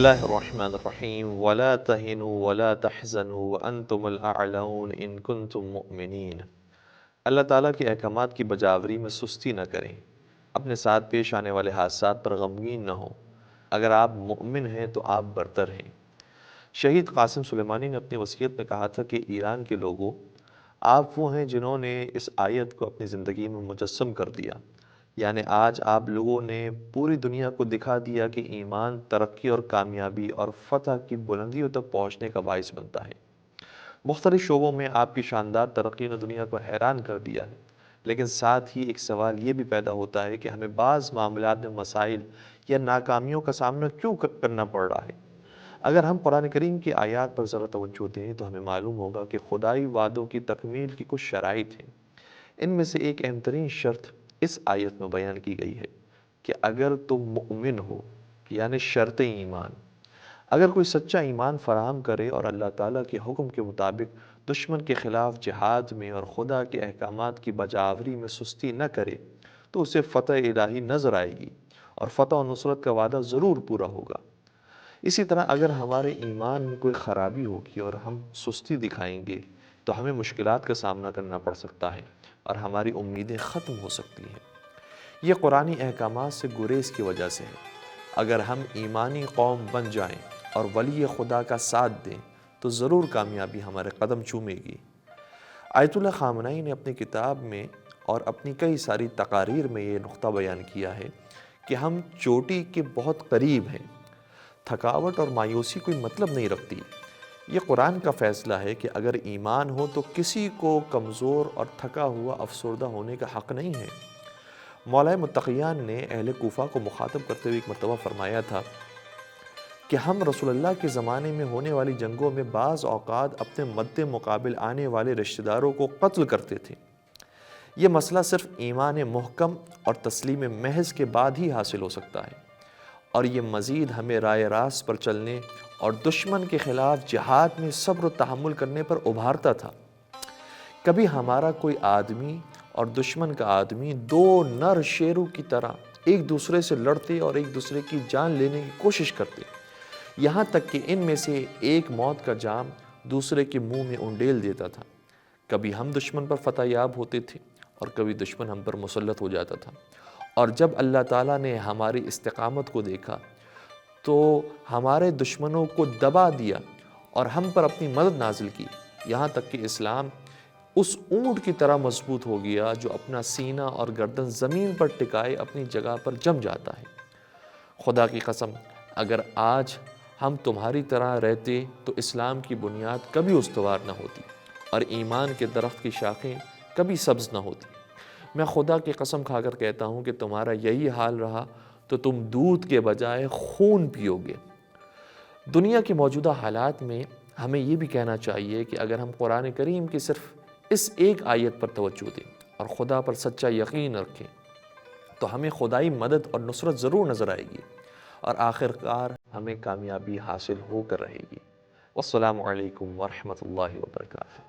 اللہ الرحمن الرحیم ولا تہنوا ولا تحزنوا وانتم الاعلون ان کنتم مؤمنین۔ اللہ تعالیٰ کے احکامات کی بجاوری میں سستی نہ کریں، اپنے ساتھ پیش آنے والے حادثات پر غمگین نہ ہوں۔ اگر آپ مؤمن ہیں تو آپ برتر ہیں۔ شہید قاسم سلیمانی نے اپنی وصیت میں کہا تھا کہ ایران کے لوگوں، آپ وہ ہیں جنہوں نے اس آیت کو اپنی زندگی میں مجسم کر دیا، یعنی آج آپ لوگوں نے پوری دنیا کو دکھا دیا کہ ایمان ترقی اور کامیابی اور فتح کی بلندیوں تک پہنچنے کا باعث بنتا ہے۔ مختلف شعبوں میں آپ کی شاندار ترقی نے دنیا کو حیران کر دیا ہے، لیکن ساتھ ہی ایک سوال یہ بھی پیدا ہوتا ہے کہ ہمیں بعض معاملات میں مسائل یا ناکامیوں کا سامنا کیوں کرنا پڑ رہا ہے؟ اگر ہم قرآن کریم کی آیات پر ذرا توجہ دیں تو ہمیں معلوم ہوگا کہ خدائی وعدوں کی تکمیل کی کچھ شرائط ہیں۔ ان میں سے ایک اہم ترین شرط اس آیت میں بیان کی گئی ہے کہ اگر تم مؤمن ہو، یعنی شرط ایمان۔ اگر کوئی سچا ایمان فراہم کرے اور اللہ تعالیٰ کے حکم کے مطابق دشمن کے خلاف جہاد میں اور خدا کے احکامات کی بجاوری میں سستی نہ کرے تو اسے فتح الہی نظر آئے گی اور فتح و نصرت کا وعدہ ضرور پورا ہوگا۔ اسی طرح اگر ہمارے ایمان میں کوئی خرابی ہوگی اور ہم سستی دکھائیں گے تو ہمیں مشکلات کا سامنا کرنا پڑ سکتا ہے اور ہماری امیدیں ختم ہو سکتی ہیں۔ یہ قرآنی احکامات سے گریز کی وجہ سے ہے۔ اگر ہم ایمانی قوم بن جائیں اور ولی خدا کا ساتھ دیں تو ضرور کامیابی ہمارے قدم چومے گی۔ آیت اللہ خامنائی نے اپنی کتاب میں اور اپنی کئی ساری تقاریر میں یہ نقطہ بیان کیا ہے کہ ہم چوٹی کے بہت قریب ہیں۔ تھکاوٹ اور مایوسی کوئی مطلب نہیں رکھتی۔ یہ قرآن کا فیصلہ ہے کہ اگر ایمان ہو تو کسی کو کمزور اور تھکا ہوا افسردہ ہونے کا حق نہیں ہے۔ مولا متقیان نے اہل کوفہ کو مخاطب کرتے ہوئے ایک مرتبہ فرمایا تھا کہ ہم رسول اللہ کے زمانے میں ہونے والی جنگوں میں بعض اوقات اپنے مد مقابل آنے والے رشتہ داروں کو قتل کرتے تھے۔ یہ مسئلہ صرف ایمان محکم اور تسلیم محض کے بعد ہی حاصل ہو سکتا ہے، اور یہ مزید ہمیں رائے راست پر چلنے اور دشمن کے خلاف جہاد میں صبر و تحمل کرنے پر ابھارتا تھا۔ کبھی ہمارا کوئی آدمی اور دشمن کا آدمی دو نر شیروں کی طرح ایک دوسرے سے لڑتے اور ایک دوسرے کی جان لینے کی کوشش کرتے، یہاں تک کہ ان میں سے ایک موت کا جام دوسرے کے منہ میں انڈیل دیتا تھا۔ کبھی ہم دشمن پر فتح یاب ہوتے تھے اور کبھی دشمن ہم پر مسلط ہو جاتا تھا، اور جب اللہ تعالیٰ نے ہماری استقامت کو دیکھا تو ہمارے دشمنوں کو دبا دیا اور ہم پر اپنی مدد نازل کی، یہاں تک کہ اسلام اس اونٹ کی طرح مضبوط ہو گیا جو اپنا سینہ اور گردن زمین پر ٹکائے اپنی جگہ پر جم جاتا ہے۔ خدا کی قسم، اگر آج ہم تمہاری طرح رہتے تو اسلام کی بنیاد کبھی استوار نہ ہوتی اور ایمان کے درخت کی شاخیں کبھی سبز نہ ہوتی۔ میں خدا کی قسم کھا کر کہتا ہوں کہ تمہارا یہی حال رہا تو تم دودھ کے بجائے خون پیو گے۔ دنیا کے موجودہ حالات میں ہمیں یہ بھی کہنا چاہیے کہ اگر ہم قرآن کریم کی صرف اس ایک آیت پر توجہ دیں اور خدا پر سچا یقین رکھیں تو ہمیں خدائی مدد اور نصرت ضرور نظر آئے گی اور آخر کار ہمیں کامیابی حاصل ہو کر رہے گی۔ والسلام علیکم ورحمۃ اللہ وبرکاتہ۔